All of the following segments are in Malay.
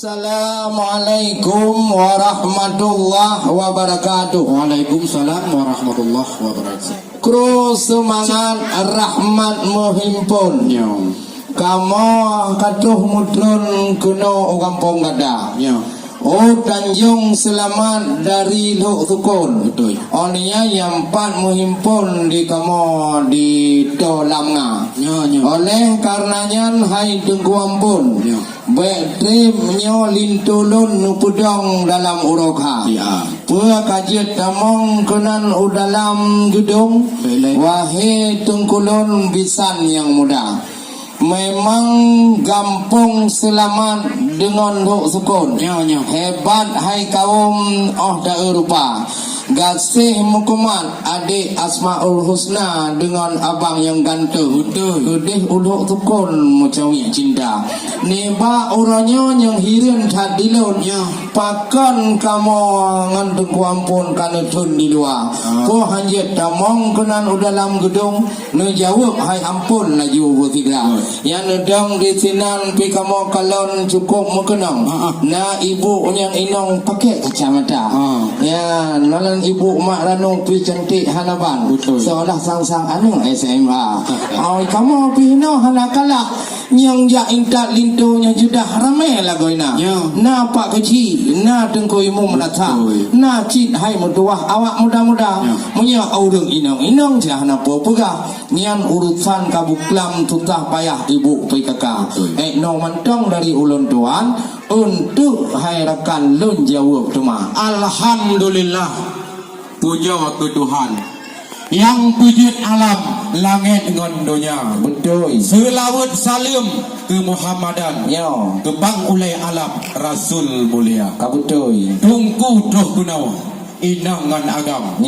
Assalamualaikum warahmatullahi wabarakatuh. Waalaikumsalam warahmatullahi wabarakatuh. Kru semangat rahmat menghimpun. Kamu katuh mudrun kuno kampung gada. Tanjung selamat dari Luk Tukun. Betul. Onia yang empat menghimpun di kamu di Tolamga. Oleh karenanya hai tunggu ampun. Baik trim nyo lintulun nupudong dalam urokha. Pua kajiat tamong kunan udalam gedung. Wahai tungkulun bisan yang muda. Memang gampung selamat dengan Luk Sukun. Hebat hai kaum da Eropa. Gasih mukumat adik Asmaul Husna dengan abang yang ganteng. Udih Luk Sukun macam yang cinta. Neba orangnya yang hirin tadilun. Pakan kamu ngantung kuampun kanutun di luar. Ko hanjit tamong kenan udalam gedung. Nejawab hai ampun laju bertiga. Yang nedang di sinan pi kamu kalon cukup mekenang. Na ibu yang inong pakai kacamata. Ya, nalan ibu mak ranu pi cantik hanaban. Seolah sang-sang anu SMA. Kamu pi no hanakala yang ja intat lintunya judah ramai lagoina. Na pak kecil, na tengku imu melata. Na cit hai mutuah awak muda-muda. Munya aurung inong jahana popega. Nian urusan kabuklam tutah payah ibu pi kakak. No mantong dari ulun tuan untuk hai rakan lun jawab tuma. Alhamdulillah, puja ke Tuhan yang pujud alam langit dengan dunia. Betul. Selawat salam ke Muhammadan. Ke bang ulai alam Rasul mulia. Betul. Tungku doh gunawa inangan agam.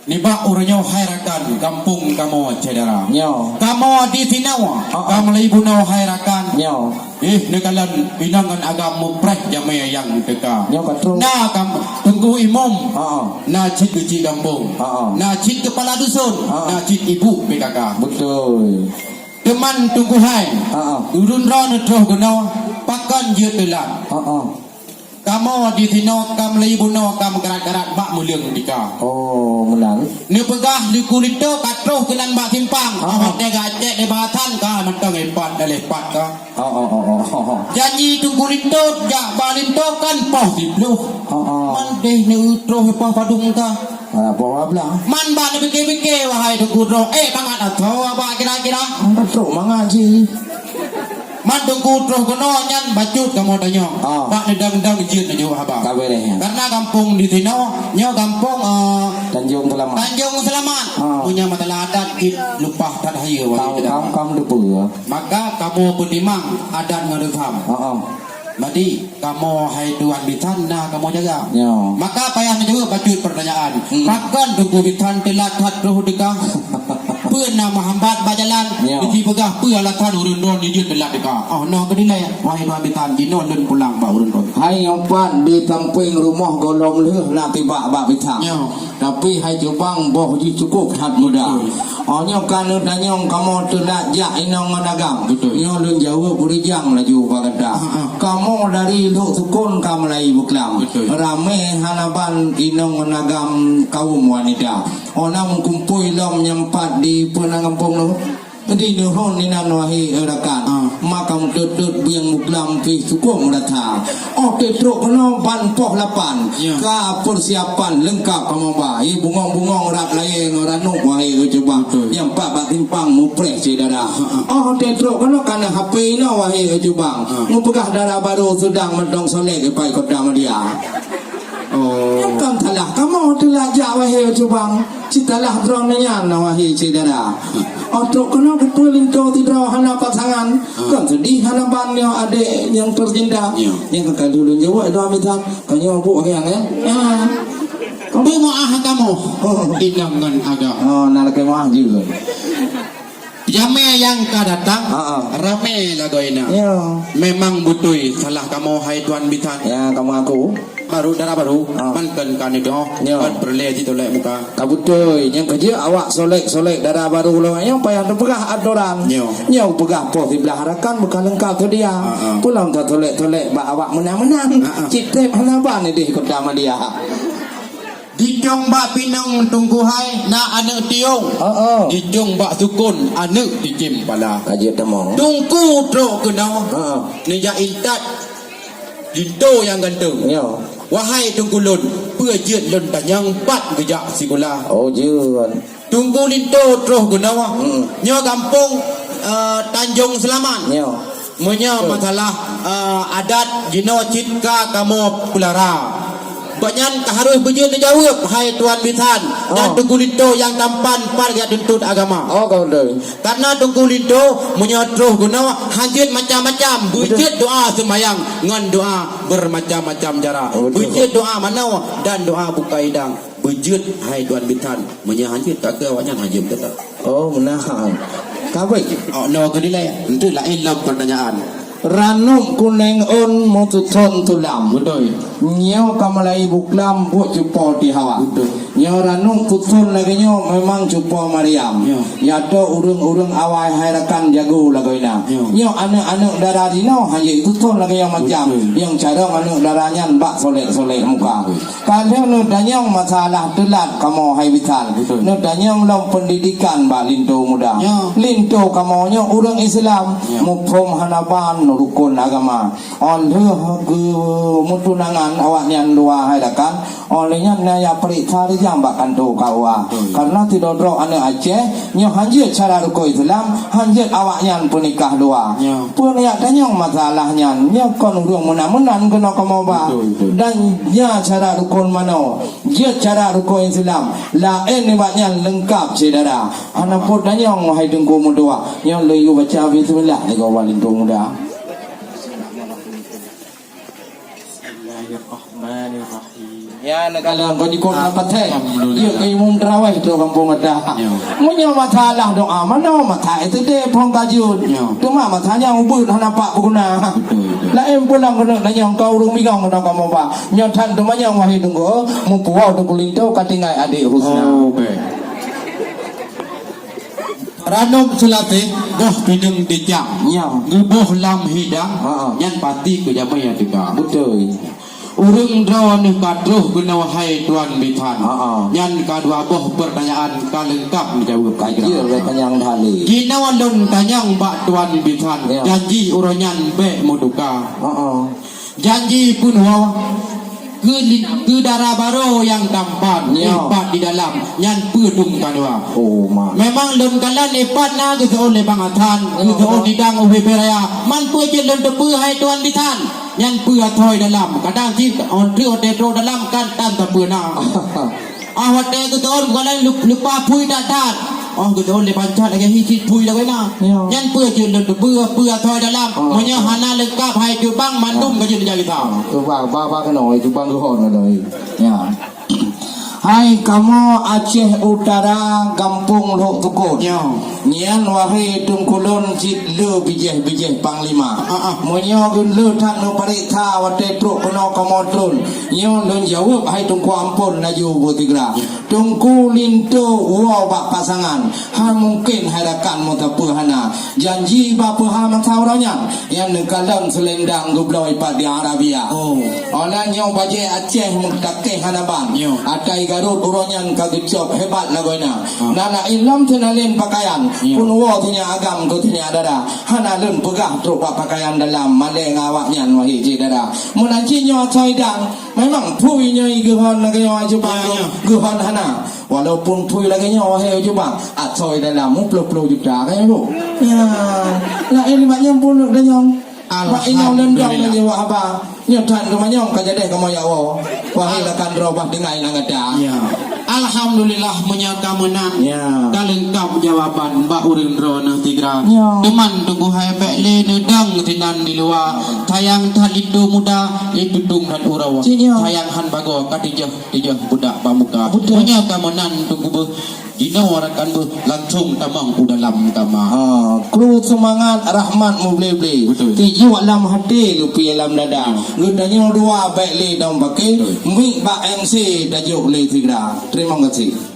Niba orangnya hairakan kampung kamu cedera. Kamu di Tinawa. Kamu ibu nau hairakan. Nekalan inangan agamu prek jamai yang teka. Na kamu tunggu imam. Na cit uci kampung. Na cit kepala dusun. Na cit ibu PKK. Betul. Teman tunggu hai. Urun ron troh guna pakan je telan. Kamu di Tino, kamu ibu no, kamu gerak-gerak bak mulyang dika. Mulang. Ni pegah di kulito katroh kenan bak timpang. Dia gacek di batan ka mentang epat dah lepat ka. Janji tu kulito jak balinto kan poh dipluh. Manteh ni utroh poh padung ka. Bawa belah. Man ba ni fikir-fikir wahai tu kudro. Bangat atau apa kira-kira? Betul mengaji. Man tunggu terus kena nyan bacut kamu tanya. Pak nedang-dang jin aja habang. Karena kampung di Tino, nyo kampung Tanjung Selamat. Tanjung Selamat. Punya matalah adat kit lupa tak haya wahai. Kamu lupa. Maka kamu pun dimang adat ngadufam. Jadi kamu hai tuan bitan dah kamu jaga. Maka payah juga bacut pertanyaan. Makan tunggu bitan telat hat roh dekah. Pun nama hambat bajalan. Jadi pegah pu alatan urun-urun di jut telat dekah. No kedilai wahai tuan bitan jinon dan pulang ba urun-urun. Hai empat di samping rumah golong leh nak tiba bak bitan. Tapi hai cubang boh ji cukup hat muda. Nyo kan tanyong kamu telat jak inong managam. Nyo lun jawab burijang laju bagada. Kamu dari Luk Sukun kamu lai buklam. Ramai hanaban inong managam kaum wanita. Orang kumpul lom nyempat di penangampung tu. Jadi nuhon ni nan wahi rakan. Maka mutut biang muklam pi sukum rata. Tetruk kena ban poh lapan. Ka persiapan lengkap kamu ba. Bungong-bungong rak layeng ranuk wahi coba. Yang pak bak timpang muprek cedara. Tetruk kena kana HP no wahi coba. Mu pegah darah baru sedang mendong solek pai kota media. Kan telah kamu telah jak wahai cubang. Citalah dronenya wahai cedera. Truk kena betul linto tidak hana pasangan. Kan sedih hana banyo adik yang tercinta. Yang kekal dulu jawab doa minta. Kanyo bu yang Kamu maah kamu. Inangan agak. Nak maah juga. Jamai yang ka datang ramai lagoina. Memang betul salah kamu hai tuan bitan. Ya kamu aku. baru darah baru man kan itu kan perle di tolak muka Kabutoi yang kerja awak solek darah baru lo yang payah terpegah aturan. Nyau pegah poh di belah harakan bukan lengkap tu dia. Pulang tak tolek ba awak menang-menang. Citrep hanaban ni deh kota dia. Dijong bak pinang tunggu hai na anak tiung. Dijong bak sukun anak dijim pala. Kaji temong. Tungku trok kena. Ni ja intat. Linto yang ganteng. Wahai tungkulun, pejit lun tanyang pat gejak sikula. Oh jeun. Tunggu linto troh gunawa. Nyo kampung Tanjung Selaman. Munya masalah adat jino citka kamu pulara. Banyak harus berjun dijawab hai Tuan Bisan dan Tunggu Linto yang tampan parga tuntut agama. Kau dah. Karena Tunggu Linto menyotruh guna hanjit macam-macam bujit doa semayang ngan doa bermacam-macam cara. Bujit doa mana dan doa buka hidang. Bujit hai Tuan Bisan menyahanjit tak ke awaknya hanjit tetap. Oh menang. Kabai. Oh no kedilai. Itu lain lah pertanyaan. Ranum kuning on motuton tulam. Betul. Nyau kamalai buklam buat cupo di hawa. Nyau ranum kutun lagi nyau memang cupo Mariam. Ya to urung awai harakan jago lagoina. Nyau anak darah dino hanya kutun lagi yang macam yang cara anak darahnya bak solek muka. Kalau nu danyang masalah telat kamu hai vital. Nu danyang lam pendidikan bak linto muda. Linto kamu nyau urang Islam mupom hanaban rukun agama oleh ke mutunangan awaknya dua hadakan olehnya naya periksa dijambakan tu kawa karena tidak drok anak Aceh nyo hanjit cara rukun Islam hanjit awaknya pernikah dua pun ya tanyang masalahnya nyo kon urang menan kena kamu ba dan nya cara rukun mano dia cara rukun Islam lain ni baknya lengkap saudara anak pun tanyang hai tunggu mudua nyo leyu baca bismillah ni kawan lintu muda. Ya negala kau di kota Pateh. Ya kau umum terawih tu kampung ada. Munya masalah doa mana mata itu deh pong kajut. Tu mah matanya ubud hanapak berguna. Lain pulang kena nanya kau urung migang kena kamu ba. Nyotan tu manya wahai tunggu mupuau tu kulinto katingai adik Husna. Ranum sulate boh pideng dijak. Boh lam hidang. Yang pati ke jaman yang juga. Betul. Urung draw ni kadruh guna wahai Tuan Bitan. Yang kadua boh pertanyaan kalengkap dijawab kaya. Ya tanyang dhali. Gina walun tanyang bak Tuan Bitan. Janji uronyan be muduka. Janji pun ke darah baru yang tampan epat di dalam yang pedung kadua. Memang lun kalan epat na ke oleh bangatan ke oleh dang ubi beraya man pe je lun tepe hai Tuan Bitan yang pe atoi dalam kadang ji on trio tetro dalam kan tan tepe na awat te ke on kalan lupa pui dadat ke oleh pancat lagi hicit pui lagi na yang pe je lun tepe atoi dalam monya hana lengkap hai tu bang mandum ke je jadi tahu tu ba ke noi tu bang hon noi ya. Hai kamu Aceh Utara Kampung Lok Tukut. Nian wahai tungkulun cit le bijeh panglima. Munyo gun le tan no pariksa wate truk kena kamu trun. Nyo lun jawab hai tungku ampun laju botigra. Tungku linto wow bak pasangan. Ha mungkin harakan mutapu hana. Janji bapa ha masauranya yang nekalan selendang gubloi pad di Arabia. Ona nyo baje Aceh mutakke hanaban. Atai Garut uronyan kagecop hebat lagoina. Nana ilam tenalin pakaian. Pun wo tanya agam ko tanya dada. Hana lun pegah truk pakaian dalam maleng awaknya wahi je dada. Munaji nyo soidang memang pui nyo igehon lagi nyo ajubang gehon hana. Walaupun pui lagi nyo wahi ajubang atsoy dalam muplo-plo juta kaya bu. Ya. Lah ini banyak pun dak nyong. Pak inyong lendang ni wa aba. Nyotan kemanyong kajadeh kamoyawo. Wahai lakan robah dengai nangada. Ya. Alhamdulillah menyaka menang. Kalengkap jawaban Mbak Urin Rona Tigra. Teman tunggu hai bekle nedang tinan di luar. Sayang talido muda itu tung dan urawa. Sayang han bago katijah budak pamuka. Menyaka menang tunggu be dino warakan be langsung tamang udalam kama. Kru semangat rahmat mu ble-ble. Tiju alam hati lupi alam dada. Gudanya dua baik li dong pakai. Mi ba MC tajuk li tiga. Terima kasih.